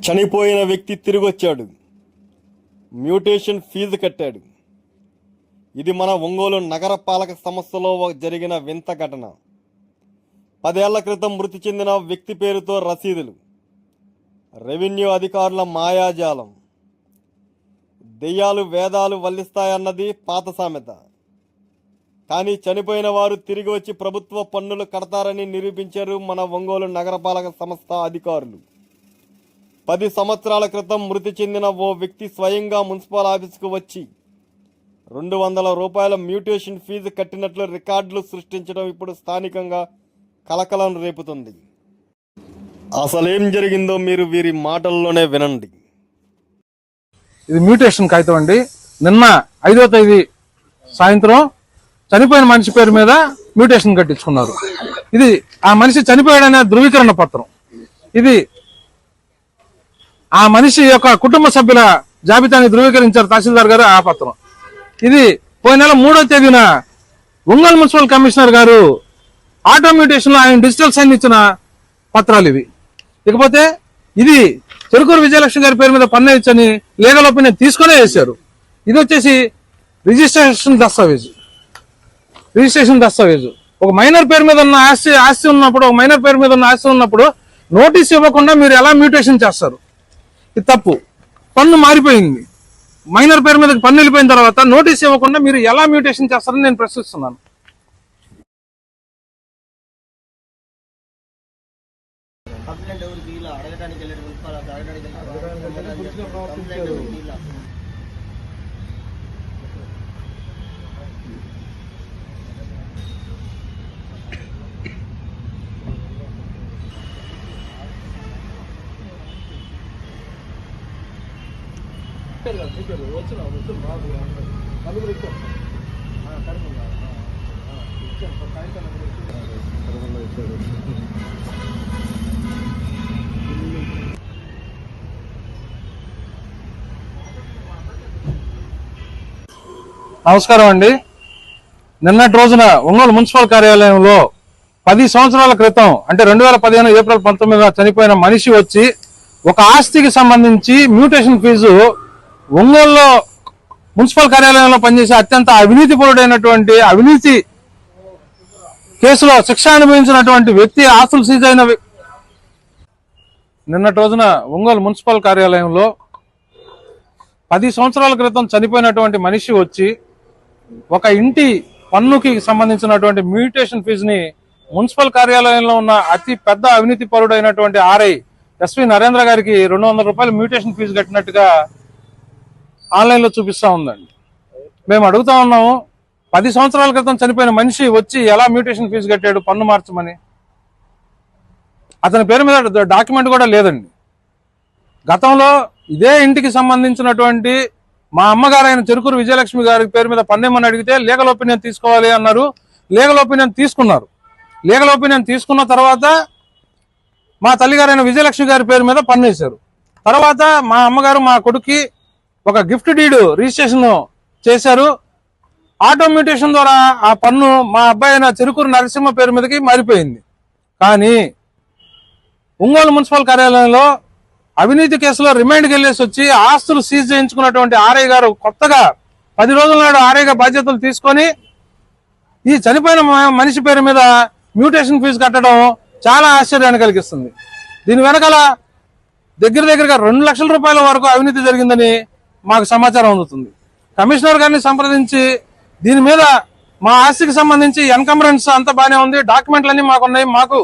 చనిపోయిన వ్యక్తి తిరిగొచ్చాడు. Mutation fee కట్టాడు. ఇది మన ఒంగోలు నగరపాలక సంస్థలో జరిగిన వింత ఘటన. 10 ఏళ్ల క్రితం మృతి చెందిన వ్యక్తి పేరుతో రసీదులు, రెవెన్యూ అధికారుల మాయాజాలం. దెయ్యాలు వేదాలు వల్లిస్తాయన్నది పాత సామెత. కానీ చనిపోయిన వారు తిరిగి వచ్చి ప్రభుత్వ పన్నులు కడతారని నిరూపించారు మన ఒంగోలు నగరపాలక సంస్థ అధికారులు. 10 సంవత్సరాల క్రితం మృతి చెందిన ఓ వ్యక్తి స్వయంగా మున్సిపల్ ఆఫీసుకు వచ్చి 200 రూపాయల మ్యూటేషన్ ఫీజు కట్టినట్లు రికార్డులు సృష్టించడం ఇప్పుడు స్థానికంగా కలకలం రేపుతుంది. అసలేం జరిగిందో మీరు వీరి మాటల్లోనే వినండి. ఇది మ్యూటేషన్ కాగితం అండి. నిన్న 5వ తేదీ సాయంత్రం చనిపోయిన మనిషి పేరు మీద మ్యూటేషన్ కట్టించుకున్నారు. ఇది ఆ మనిషి చనిపోయాడనే ధృవీకరణ పత్రం. ఇది ఆ మనిషి యొక్క కుటుంబ సభ్యుల జాబితాని ధృవీకరించారు తహసీల్దార్ గారు. ఆ పత్రం ఇది పోయిన నెల 3వ తేదీన ఒంగోలు మున్సిపల్ కమిషనర్ గారు ఆటో మ్యూటేషన్ లో ఆయన డిజిటల్ సైన్ ఇచ్చిన పత్రాలు ఇవి. ఇకపోతే ఇది చెరుకూరు విజయలక్ష్మి గారి పేరు మీద పన్ను ఇచ్చని లీగల్ ఒపీనియన్ తీసుకునే వేశారు. ఇది వచ్చేసి రిజిస్ట్రేషన్ దస్తావేజు. ఒక మైనర్ పేరు మీద ఉన్న ఆస్తి ఉన్నప్పుడు, ఒక మైనర్ పేరు మీద ఉన్న ఆస్తి ఉన్నప్పుడు నోటీస్ ఇవ్వకుండా మీరు ఎలా మ్యూటేషన్ చేస్తారు? ఇది తప్పు. పన్ను మారిపోయింది. మైనర్ పేరు మీద పన్ను వెళ్ళిపోయిన తర్వాత నోటీస్ ఇవ్వకుండా మీరు ఎలా మ్యూటేషన్ చేస్తారని నేను ప్రశ్నిస్తున్నాను. నమస్కారం అండి. నిన్నటి రోజున ఒంగోలు మున్సిపల్ కార్యాలయంలో 10 సంవత్సరాల క్రితం అంటే 2015 ఏప్రిల్ 19 చనిపోయిన మనిషి వచ్చి ఒక ఆస్తికి సంబంధించి మ్యూటేషన్ ఫీజు ఒంగోలులో మున్సిపల్ కార్యాలయంలో పనిచేసే అత్యంత అవినీతిపరుడైనటువంటి అవినీతి కేసులో శిక్ష అనుభవించినటువంటి వ్యక్తి ఆస్తులు సీజ్ అయిన నిన్నటి రోజున ఒంగోలు మున్సిపల్ కార్యాలయంలో 10 సంవత్సరాల క్రితం చనిపోయినటువంటి మనిషి వచ్చి ఒక ఇంటి పన్నుకి సంబంధించినటువంటి మ్యూటేషన్ ఫీజుని మున్సిపల్ కార్యాలయంలో ఉన్న అతి పెద్ద అవినీతి పరుడైనటువంటి ఆర్ఐ ఎస్వి నరేంద్ర గారికి 200 రూపాయలు మ్యూటేషన్ ఫీజు కట్టినట్టుగా ఆన్లైన్ లో చూపిస్తా ఉందండి. మేము అడుగుతా ఉన్నాము, 10 సంవత్సరాల క్రితం చనిపోయిన మనిషి వచ్చి ఎలా మ్యూటేషన్ ఫీజు కట్టాడు పన్ను మార్చమని? అతని పేరు మీద డాక్యుమెంట్ కూడా లేదండి. గతంలో ఇదే ఇంటికి సంబంధించినటువంటి మా అమ్మగారు అయిన చెరుకూరు విజయలక్ష్మి గారి పేరు మీద పన్నేమని అడిగితే లీగల్ ఒపీనియన్ తీసుకోవాలి అన్నారు. లీగల్ ఒపీనియన్ తీసుకున్నారు. లీగల్ ఒపీనియన్ తీసుకున్న తర్వాత మా తల్లిగారైన విజయలక్ష్మి గారి పేరు మీద పన్ను వేశారు. తర్వాత మా అమ్మగారు మా కొడుక్కి ఒక గిఫ్ట్ డీడ్ రిజిస్ట్రేషన్ చేశారు. ఆటో మ్యూటేషన్ ద్వారా ఆ పన్ను మా అబ్బాయి అయిన చెరుకూరు నరసింహ పేరు మీదకి మారిపోయింది. కానీ ఒంగోలు మున్సిపల్ కార్యాలయంలో అవినీతి కేసులో రిమాండ్కి వెళ్ళేసి వచ్చి ఆస్తులు సీజ్ చేయించుకున్నటువంటి ఆర్ఐ గారు కొత్తగా 10 రోజుల నాడు ఆర్ఐగా బాధ్యతలు తీసుకొని ఈ చనిపోయిన మనిషి పేరు మీద మ్యూటేషన్ ఫీజు కట్టడం చాలా ఆశ్చర్యాన్ని కలిగిస్తుంది. దీని వెనకాల దగ్గరగా 2 లక్షల రూపాయల వరకు అవినీతి జరిగిందని మాకు సమాచారం అందుతుంది. కమిషనర్ గారిని సంప్రదించి దీని మీద మా ఆస్తికి సంబంధించి ఎన్కంబరెన్స్ అంతా బాగానే ఉంది, డాక్యుమెంట్లన్నీ మాకున్నాయి, మాకు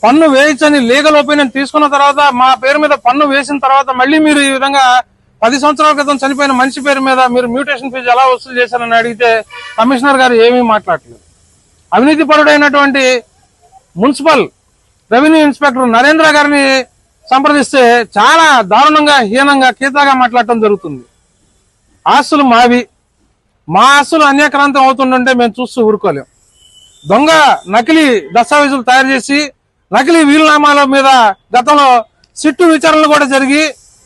పన్ను వేయించని లీగల్ ఒపీనియన్ తీసుకున్న తర్వాత మా పేరు మీద పన్ను వేసిన తర్వాత మళ్ళీ మీరు ఈ విధంగా 10 సంవత్సరాల క్రితం చనిపోయిన మనిషి పేరు మీద మీరు మ్యూటేషన్ ఫీజు ఎలా వసూలు చేశారని అడిగితే కమిషనర్ గారు ఏమీ మాట్లాడలేదు. అవినీతి పరుడైనటువంటి మున్సిపల్ రెవెన్యూ ఇన్స్పెక్టర్ నరేంద్ర గారిని సంప్రదిస్తే చాలా దారుణంగా హీనంగా కీతాగా మాట్లాడటం జరుగుతుంది. ఆస్తులు మావి, మా ఆస్తులు అన్యాక్రాంతం అవుతుంటే మేము చూస్తూ ఊరుకోలేం. దొంగ నకిలీ దస్తావేజులు తయారు చేసి నకిలీ వీలునామాల మీద గతంలో సిట్టు విచారణలు కూడా జరిగి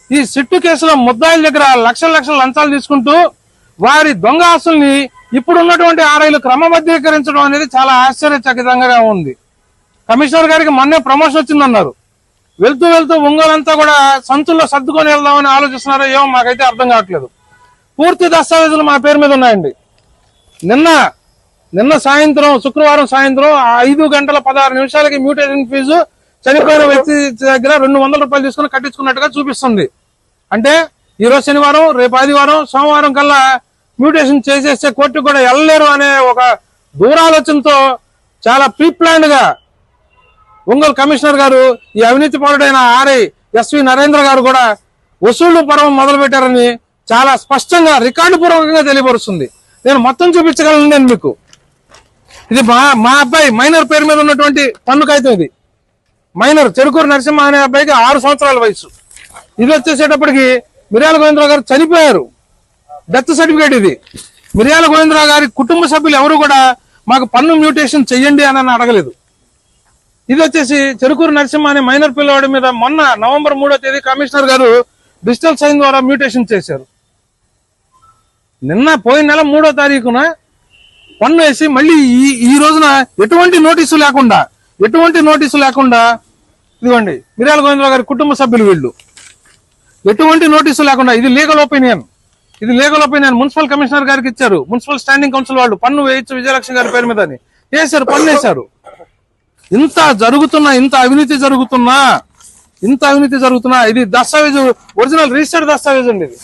ఈ సిట్టు కేసులో ముద్దాయిల దగ్గర లక్షల లంచాలు తీసుకుంటూ వారి దొంగ ఆస్తుల్ని ఇప్పుడున్నటువంటి ఆర్ఐలు క్రమబద్ధీకరించడం అనేది చాలా ఆశ్చర్యచకితంగా ఉంది. కమిషనర్ గారికి మొన్నే ప్రమోషన్ వచ్చిందన్నారు. వెళ్తూ వెళ్తూ ఒంగోలంతా కూడా సంచుల్లో సర్దుకొని వెళ్దామని ఆలోచిస్తున్నారో ఏమో మాకైతే అర్థం కావట్లేదు. పూర్తి దస్తావేజులు మా పేరు మీద ఉన్నాయండి. నిన్న సాయంత్రం, శుక్రవారం సాయంత్రం 5:16 మ్యూటేషన్ ఫీజు చనిపోయిన వ్యక్తి దగ్గర 200 రూపాయలు తీసుకుని కట్టించుకున్నట్టుగా చూపిస్తుంది. అంటే ఈరోజు శనివారం, రేపు ఆదివారం, సోమవారం కల్లా మ్యూటేషన్ చేసేస్తే కోర్టుకు కూడా వెళ్ళలేరు అనే ఒక దూరాలోచనతో చాలా ప్రీ ప్లాన్డ్ గా ఒంగోలు కమిషనర్ గారు, ఈ అవినీతి పరుడైన ఆర్ఐ ఎస్వి నరేంద్ర గారు కూడా వసూళ్లు పర్వం మొదలు పెట్టారని చాలా స్పష్టంగా రికార్డు పూర్వకంగా తెలియపరుస్తుంది. నేను మొత్తం చూపించగలను. నేను మీకు ఇది మా అబ్బాయి మైనర్ పేరు మీద ఉన్నటువంటి పన్ను కాగితం. ఇది మైనర్ చెరుకూరు నరసింహ అనే అబ్బాయికి 6 సంవత్సరాల వయసు. ఇది వచ్చేసేటప్పటికి మిర్యాల గోవిందరావు గారు చనిపోయారు, డెత్ సర్టిఫికేట్ ఇది. మిర్యాల గోవిందరావు గారి కుటుంబ సభ్యులు ఎవరు కూడా మాకు పన్ను మ్యూటేషన్ చెయ్యండి అని అడగలేదు. ఇది వచ్చేసి చెరుకూరు నరసింహ అనే మైనర్ పిల్లవాడి మీద మొన్న నవంబర్ 3వ తేదీ కమిషనర్ గారు డిజిటల్ సైన్ ద్వారా మ్యూటేషన్ చేశారు. పోయిన నెల 3వ తారీఖున పన్ను వేసి మళ్ళీ ఈ రోజున ఎటువంటి నోటీసు లేకుండా ఇదిగోండి మిర్యాల గోవిందరావు గారి కుటుంబ సభ్యులు వీళ్ళు ఎటువంటి నోటీసు లేకుండా, ఇది లీగల్ ఒపీనియన్ మున్సిపల్ కమిషనర్ గారికి ఇచ్చారు. మున్సిపల్ స్టాండింగ్ కౌన్సిల్ వాళ్ళు పన్ను వేయచ్చు విజయలక్ష్మి గారి పేరు మీద అని వేశారు, పన్ను వేశారు. ఇంత అవినీతి జరుగుతున్నా ఇది దస్తావేజు ఒరిజినల్ రిజిస్టర్డ్ దస్తావేజు అండి. ఇది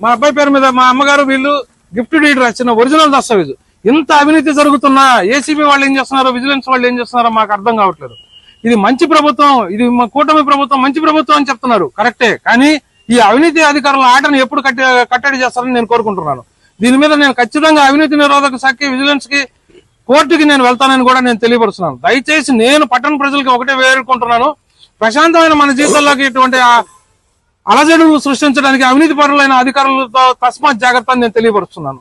మా అబ్బాయి పేరు మీద మా అమ్మగారు వీళ్ళు గిఫ్ట్ డీడ్ రాసిన ఒరిజినల్ దస్తావేజు. ఇంత అవినీతి జరుగుతున్నా ఏసీబీ వాళ్ళు ఏం చేస్తున్నారో, విజిలెన్స్ వాళ్ళు ఏం చేస్తున్నారో మాకు అర్థం కావట్లేదు. ఇది మంచి ప్రభుత్వం, ఇది మా కూటమి ప్రభుత్వం మంచి ప్రభుత్వం అని చెప్తున్నారు, కరెక్టే. కానీ ఈ అవినీతి అధికారుల ఆటను ఎప్పుడు కట్టడి చేస్తారని నేను కోరుకుంటున్నాను. దీని మీద నేను ఖచ్చితంగా అవినీతి నిరోధక శాఖకి, విజిలెన్స్ కి, కోర్టుకి నేను వెళ్తానని కూడా నేను తెలియపరుస్తున్నాను. దయచేసి నేను పట్టణ ప్రజలకి ఒకటే వేడుకుంటున్నాను, ప్రశాంతమైన మన జీవితాల్లోకి ఇటువంటి అలజడులు సృష్టించడానికి అవినీతి పరులైన అధికారులతో తస్మాత్ జాగ్రత్త అని నేను తెలియపరుస్తున్నాను.